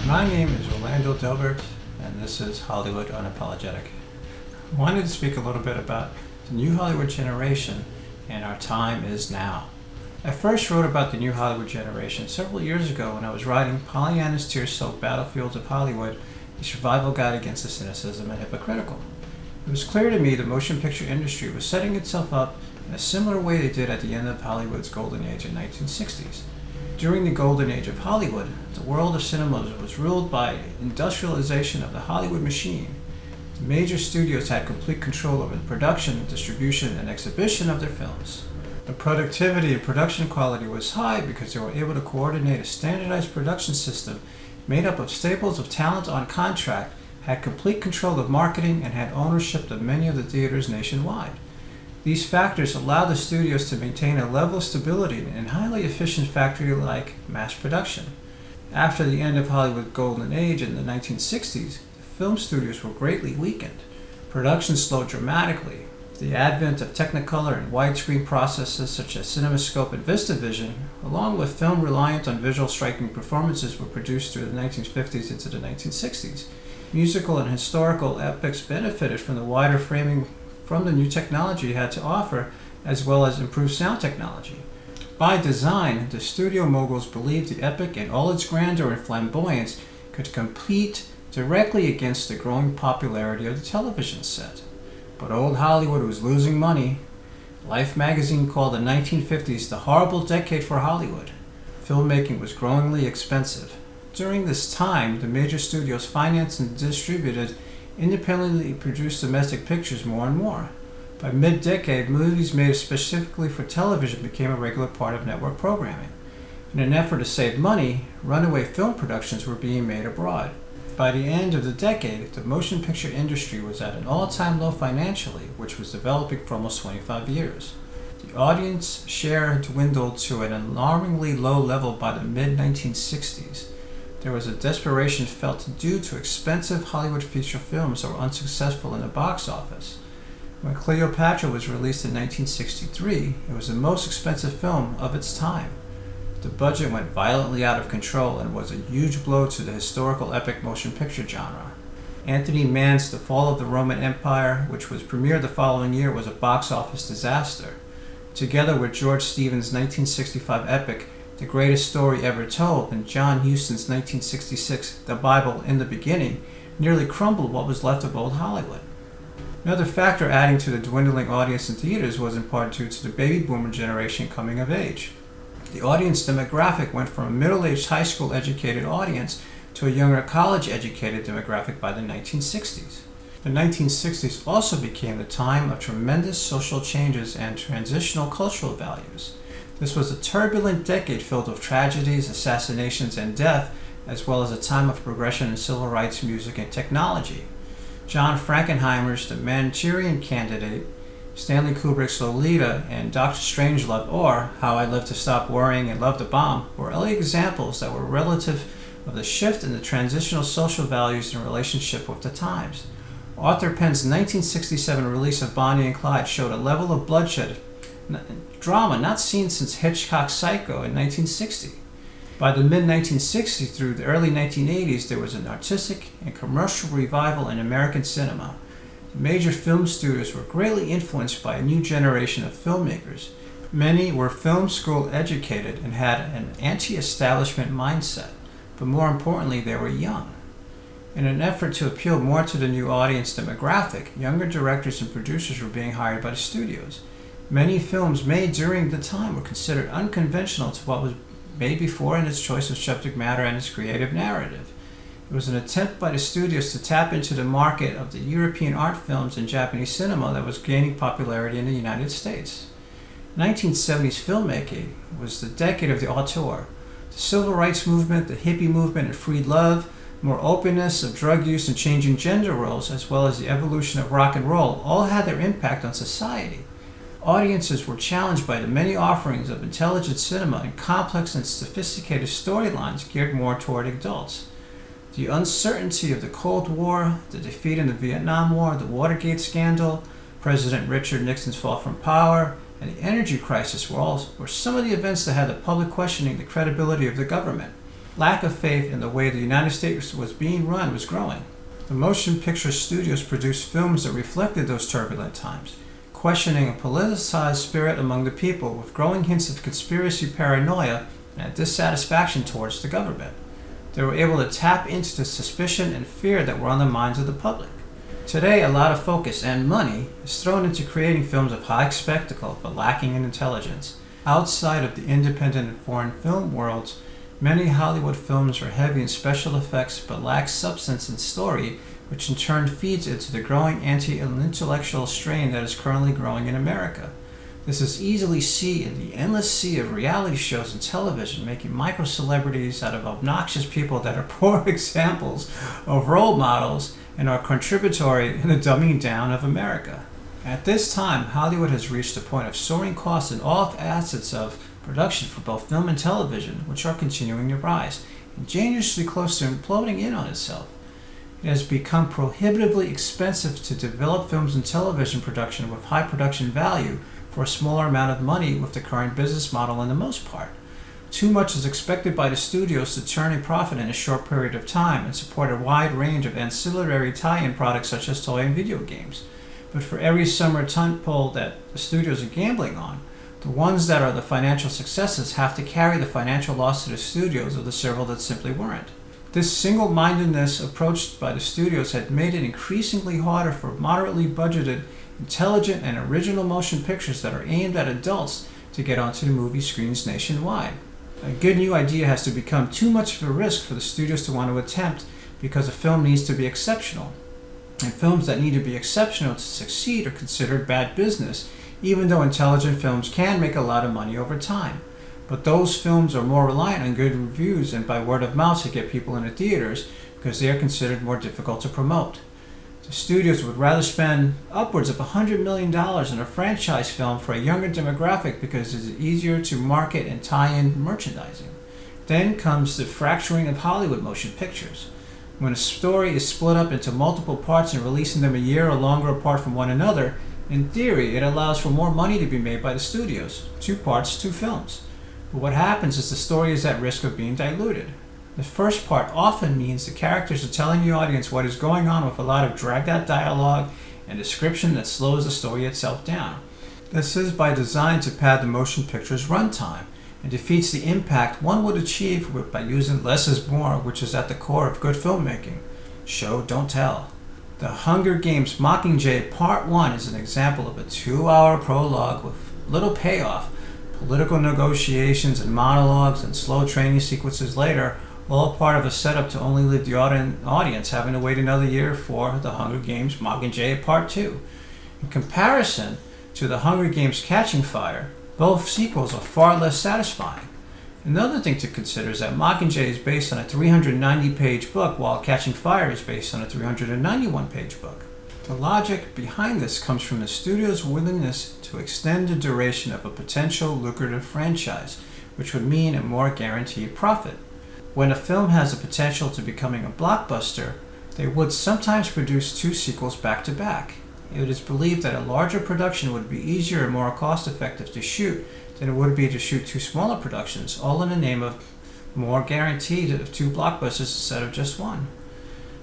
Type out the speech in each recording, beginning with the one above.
My name is Orlando Delbert, and this is Hollywood Unapologetic. I wanted to speak a little bit about the new Hollywood generation and our time is now. I first wrote about the new Hollywood generation several years ago when I was writing Pollyanna's Tear-Soaked Battlefields of Hollywood, a survival guide against the cynicism and hypocritical. It was clear to me the motion picture industry was setting itself up in a similar way they did at the end of Hollywood's golden age in the 1960s. During the golden age of Hollywood, the world of cinema was ruled by industrialization of the Hollywood machine. The major studios had complete control over the production, distribution, and exhibition of their films. The productivity and production quality was high because they were able to coordinate a standardized production system made up of staples of talent on contract, had complete control of marketing, and had ownership of many of the theaters nationwide. These factors allowed the studios to maintain a level of stability in highly efficient factory-like mass production. After the end of Hollywood's golden age in the 1960s, the film studios were greatly weakened. Production slowed dramatically. The advent of Technicolor and widescreen processes such as CinemaScope and VistaVision, along with film reliant on visual striking performances, were produced through the 1950s into the 1960s. Musical and historical epics benefited from the wider framing from the new technology it had to offer, as well as improved sound technology. By design, the studio moguls believed the epic in all its grandeur and flamboyance could compete directly against the growing popularity of the television set. But old Hollywood was losing money. Life magazine called the 1950s the horrible decade for Hollywood. Filmmaking was growingly expensive. During this time, the major studios financed and distributed independently produced domestic pictures more and more. By mid-decade, movies made specifically for television became a regular part of network programming. In an effort to save money, runaway film productions were being made abroad. By the end of the decade, the motion picture industry was at an all-time low financially, which was developing for almost 25 years. The audience share dwindled to an alarmingly low level by the mid-1960s. There was a desperation felt due to expensive Hollywood feature films that were unsuccessful in the box office. When Cleopatra was released in 1963, it was the most expensive film of its time. The budget went violently out of control and was a huge blow to the historical epic motion picture genre. Anthony Mann's The Fall of the Roman Empire, which was premiered the following year, was a box office disaster. Together with George Stevens' 1965 epic, The Greatest Story Ever Told, and John Huston's 1966 The Bible in the Beginning, nearly crumbled what was left of old Hollywood. Another factor adding to the dwindling audience in theaters was in part due to the baby boomer generation coming of age. The audience demographic went from a middle-aged high school educated audience to a younger college educated demographic by the 1960s. The 1960s also became the time of tremendous social changes and transitional cultural values. This was a turbulent decade filled with tragedies, assassinations, and death, as well as a time of progression in civil rights, music, and technology. John Frankenheimer's The Manchurian Candidate, Stanley Kubrick's Lolita, and Dr. Strangelove, or How I Lived to Stop Worrying and Loved the Bomb, were early examples that were relative of the shift in the transitional social values in relationship with the times. Arthur Penn's 1967 release of Bonnie and Clyde showed a level of bloodshed drama not seen since Hitchcock's Psycho in 1960. By the mid-1960s through the early 1980s, there was an artistic and commercial revival in American cinema. The major film studios were greatly influenced by a new generation of filmmakers. Many were film school educated and had an anti-establishment mindset, but more importantly, they were young. In an effort to appeal more to the new audience demographic, younger directors and producers were being hired by the studios. Many films made during the time were considered unconventional to what was made before in its choice of subject matter and its creative narrative. It was an attempt by the studios to tap into the market of the European art films and Japanese cinema that was gaining popularity in the United States. 1970s filmmaking was the decade of the auteur. The civil rights movement, the hippie movement, and free love, more openness of drug use and changing gender roles, as well as the evolution of rock and roll, all had their impact on society. Audiences were challenged by the many offerings of intelligent cinema and complex and sophisticated storylines geared more toward adults. The uncertainty of the Cold War, the defeat in the Vietnam War, the Watergate scandal, President Richard Nixon's fall from power, and the energy crisis were some of the events that had the public questioning the credibility of the government. lack of faith in the way the United States was being run was growing. The motion picture studios produced films that reflected those turbulent times, questioning a politicized spirit among the people with growing hints of conspiracy paranoia and a dissatisfaction towards the government. They were able to tap into the suspicion and fear that were on the minds of the public. Today, a lot of focus and money is thrown into creating films of high spectacle but lacking in intelligence. Outside of the independent and foreign film worlds, many Hollywood films are heavy in special effects but lack substance and story, which in turn feeds into the growing anti-intellectual strain that is currently growing in America. This is easily seen in the endless sea of reality shows and television, making micro-celebrities out of obnoxious people that are poor examples of role models and are contributory in the dumbing down of America. At this time, Hollywood has reached a point of soaring costs in all facets of production for both film and television, which are continuing to rise, and dangerously close to imploding in on itself. It has become prohibitively expensive to develop films and television production with high production value for a smaller amount of money with the current business model in the most part. Too much is expected by the studios to turn a profit in a short period of time and support a wide range of ancillary tie-in products such as toy and video games. But for every summer tentpole that the studios are gambling on, the ones that are the financial successes have to carry the financial loss to the studios of the several that simply weren't. This single-mindedness approach by the studios had made it increasingly harder for moderately budgeted, intelligent, and original motion pictures that are aimed at adults to get onto the movie screens nationwide. A good new idea has to become too much of a risk for the studios to want to attempt because a film needs to be exceptional. And films that need to be exceptional to succeed are considered bad business, even though intelligent films can make a lot of money over time. But those films are more reliant on good reviews and by word of mouth to get people into theaters because they are considered more difficult to promote. The studios would rather spend upwards of $100 million on a franchise film for a younger demographic because it is easier to market and tie in merchandising. Then comes the fracturing of Hollywood motion pictures. When a story is split up into multiple parts and releasing them a year or longer apart from one another, in theory, it allows for more money to be made by the studios. 2 parts, 2 films. But what happens is the story is at risk of being diluted. The first part often means the characters are telling the audience what is going on with a lot of dragged-out dialogue and description that slows the story itself down. This is by design to pad the motion picture's runtime and defeats the impact one would achieve by using less is more, which is at the core of good filmmaking. Show, don't tell. The Hunger Games Mockingjay Part 1 is an example of a 2-hour prologue with little payoff, political negotiations and monologues and slow training sequences later, all part of a setup to only leave the audience having to wait another year for The Hunger Games Mockingjay Part 2. In comparison to The Hunger Games Catching Fire, both sequels are far less satisfying. Another thing to consider is that Mockingjay is based on a 390-page book, while Catching Fire is based on a 391-page book. The logic behind this comes from the studio's willingness to extend the duration of a potential lucrative franchise, which would mean a more guaranteed profit. When a film has the potential to becoming a blockbuster, they would sometimes produce 2 sequels back to back. It is believed that a larger production would be easier and more cost-effective to shoot than it would be to shoot 2 smaller productions, all in the name of more guaranteed of 2 blockbusters instead of just 1.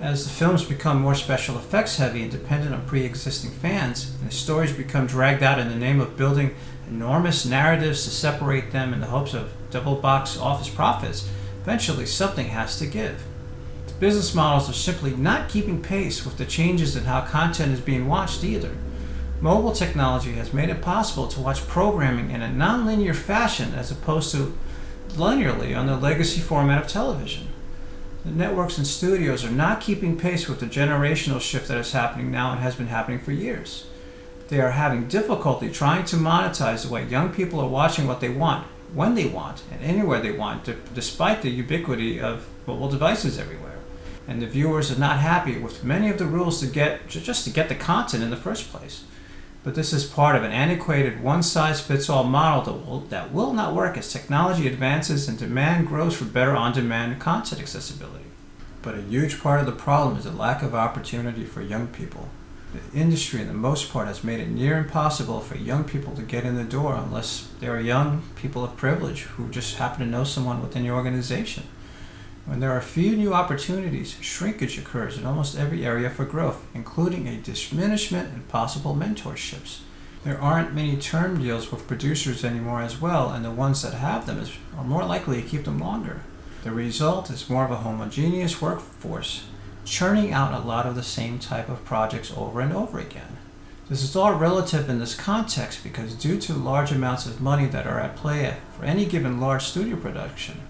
As the films become more special effects heavy and dependent on pre-existing fans, and the stories become dragged out in the name of building enormous narratives to separate them in the hopes of double box office profits, eventually something has to give. The business models are simply not keeping pace with the changes in how content is being watched either. Mobile technology has made it possible to watch programming in a non-linear fashion as opposed to linearly on the legacy format of television. The networks and studios are not keeping pace with the generational shift that is happening now and has been happening for years. They are having difficulty trying to monetize the way young people are watching what they want, when they want, and anywhere they want, despite the ubiquity of mobile devices everywhere. And the viewers are not happy with many of the rules to get the content in the first place. But this is part of an antiquated one-size-fits-all model that will not work as technology advances and demand grows for better on-demand content accessibility. But a huge part of the problem is the lack of opportunity for young people. The industry, in the most part, has made it near impossible for young people to get in the door unless they are young people of privilege who just happen to know someone within the organization. When there are few new opportunities, shrinkage occurs in almost every area for growth, including a diminishment in possible mentorships. There aren't many term deals with producers anymore as well, and the ones that have them are more likely to keep them longer. The result is more of a homogeneous workforce, churning out a lot of the same type of projects over and over again. This is all relative in this context because due to large amounts of money that are at play for any given large studio production,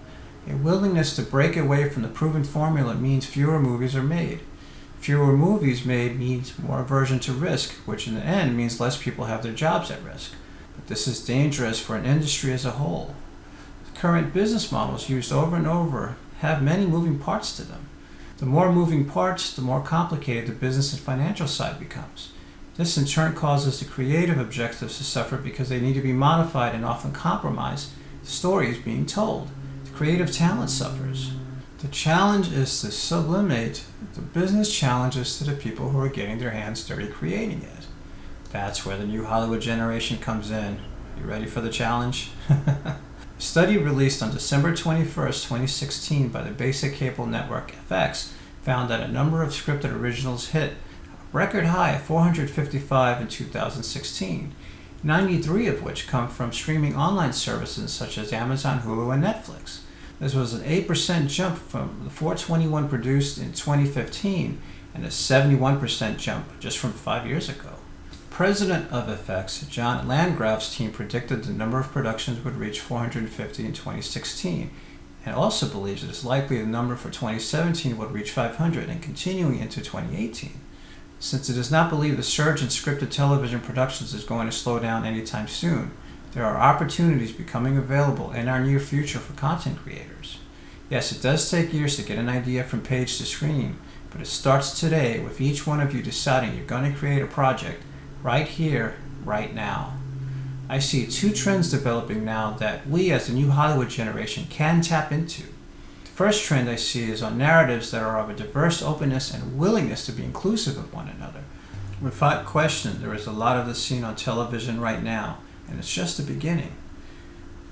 a willingness to break away from the proven formula means fewer movies are made. Fewer movies made means more aversion to risk, which in the end means less people have their jobs at risk. But this is dangerous for an industry as a whole. The current business models used over and over have many moving parts to them. The more moving parts, the more complicated the business and financial side becomes. This in turn causes the creative objectives to suffer because they need to be modified and often compromise the story is being told. The creative talent suffers. The challenge is to sublimate the business challenges to the people who are getting their hands dirty creating it. That's where the new Hollywood generation comes in. You ready for the challenge? A study released on December 21st, 2016 by the basic cable network FX found that a number of scripted originals hit a record high of 455 in 2016, 93 of which come from streaming online services such as Amazon, Hulu, and Netflix. This was an 8% jump from the 421 produced in 2015 and a 71% jump just from 5 years ago. President of FX, John Landgraf's team predicted the number of productions would reach 450 in 2016 and also believes it is likely the number for 2017 would reach 500 and continuing into 2018. Since it does not believe the surge in scripted television productions is going to slow down anytime soon, there are opportunities becoming available in our near future for content creators. Yes, it does take years to get an idea from page to screen, but it starts today with each one of you deciding you're going to create a project right here, right now. I see two trends developing now that we as the new Hollywood generation can tap into. The first trend I see is on narratives that are of a diverse openness and willingness to be inclusive of one another. Without question, there is a lot of this seen on television right now, and it's just the beginning.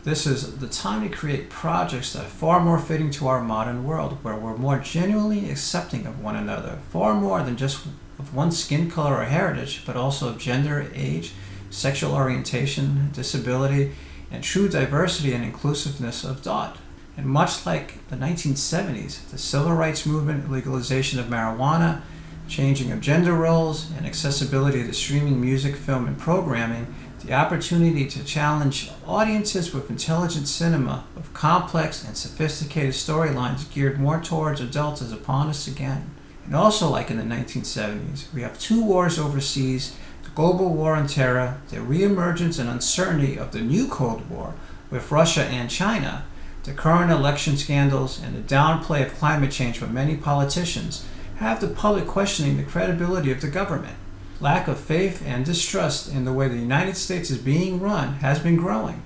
This is the time to create projects that are far more fitting to our modern world, where we're more genuinely accepting of one another, far more than just of one's skin color or heritage, but also of gender, age, sexual orientation, disability, and true diversity and inclusiveness of thought. And much like the 1970s, the civil rights movement, legalization of marijuana, changing of gender roles, and accessibility to streaming music, film, and programming, the opportunity to challenge audiences with intelligent cinema, with complex and sophisticated storylines geared more towards adults is upon us again. And also like in the 1970s, we have two wars overseas, the global war on terror, the reemergence and uncertainty of the new Cold War with Russia and China, the current election scandals, and the downplay of climate change by many politicians have the public questioning the credibility of the government. Lack of faith and distrust in the way the United States is being run has been growing.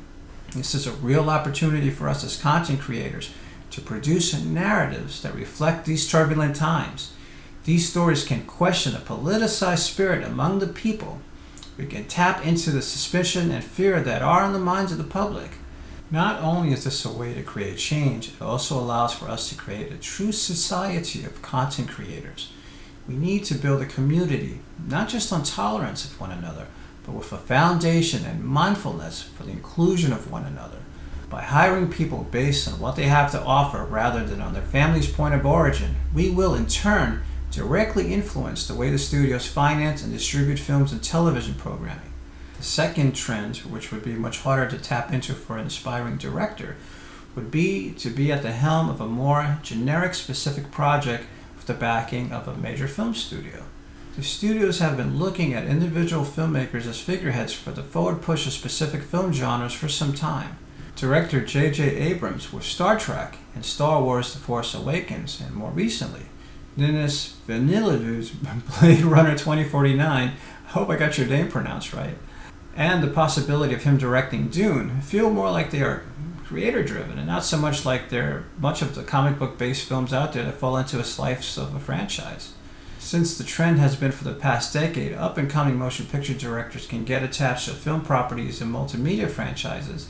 This is a real opportunity for us as content creators to produce narratives that reflect these turbulent times. These stories can question the politicized spirit among the people. We can tap into the suspicion and fear that are in the minds of the public. Not only is this a way to create change, it also allows for us to create a true society of content creators. We need to build a community, not just on tolerance of one another, but with a foundation and mindfulness for the inclusion of one another. By hiring people based on what they have to offer rather than on their family's point of origin, we will in turn directly influence the way the studios finance and distribute films and television programming. The second trend, which would be much harder to tap into for an aspiring director, would be to be at the helm of a more generic specific project with the backing of a major film studio. The studios have been looking at individual filmmakers as figureheads for the forward push of specific film genres for some time. Director J.J. Abrams with Star Trek and Star Wars The Force Awakens, and more recently, Denis Villeneuve's Blade Runner 2049, I hope I got your name pronounced right, and the possibility of him directing Dune feel more like they are creator-driven and not so much like they're much of the comic book-based films out there that fall into a slice of a franchise. Since the trend has been for the past decade, up-and-coming motion picture directors can get attached to film properties and multimedia franchises,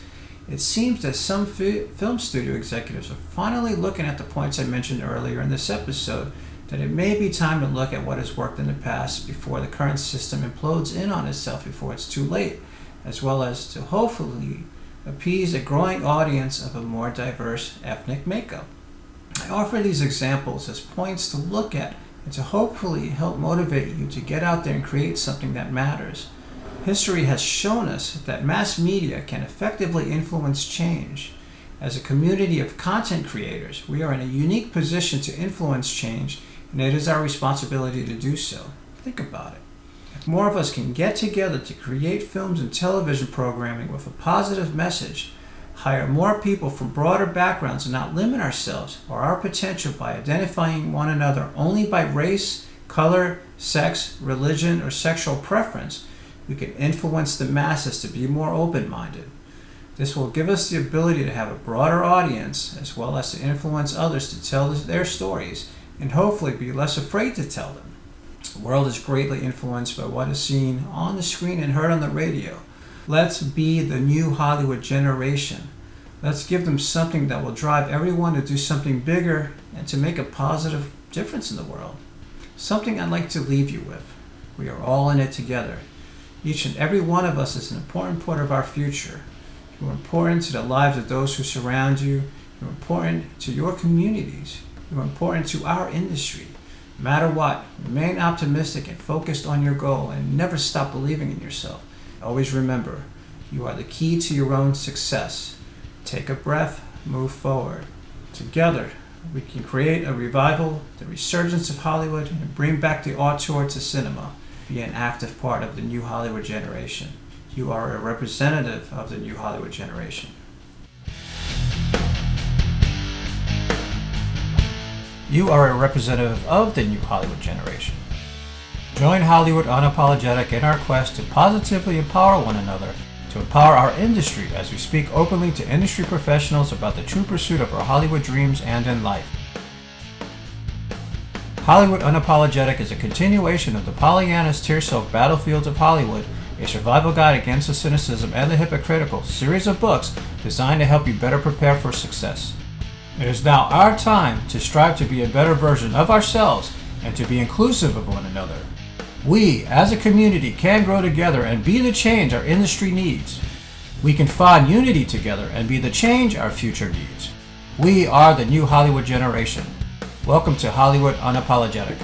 It seems that some film studio executives are finally looking at the points I mentioned earlier in this episode, that it may be time to look at what has worked in the past before the current system implodes in on itself before it's too late, as well as to hopefully appease a growing audience of a more diverse ethnic makeup. I offer these examples as points to look at and to hopefully help motivate you to get out there and create something that matters. History has shown us that mass media can effectively influence change. As a community of content creators, we are in a unique position to influence change, and it is our responsibility to do so. Think about it. If more of us can get together to create films and television programming with a positive message, hire more people from broader backgrounds, and not limit ourselves or our potential by identifying one another only by race, color, sex, religion, or sexual preference, we can influence the masses to be more open-minded. This will give us the ability to have a broader audience, as well as to influence others to tell their stories, and hopefully be less afraid to tell them. The world is greatly influenced by what is seen on the screen and heard on the radio. Let's be the new Hollywood generation. Let's give them something that will drive everyone to do something bigger and to make a positive difference in the world. Something I'd like to leave you with. We are all in it together. Each and every one of us is an important part of our future. You are important to the lives of those who surround you. You are important to your communities. You are important to our industry. No matter what, remain optimistic and focused on your goal, and never stop believing in yourself. Always remember, you are the key to your own success. Take a breath, move forward. Together, we can create a revival, the resurgence of Hollywood, and bring back the auteur to cinema. Be an active part of the new Hollywood generation. You are a representative of the new Hollywood generation. You are a representative of the new Hollywood generation. Join Hollywood Unapologetic in our quest to positively empower one another, to empower our industry as we speak openly to industry professionals about the true pursuit of our Hollywood dreams and in life. Hollywood Unapologetic is a continuation of the Pollyanna's tear-soaked Battlefields of Hollywood, a survival guide against the cynicism and the hypocritical series of books designed to help you better prepare for success. It is now our time to strive to be a better version of ourselves and to be inclusive of one another. We, as a community, can grow together and be the change our industry needs. We can find unity together and be the change our future needs. We are the new Hollywood generation. Welcome to Hollywood Unapologetic.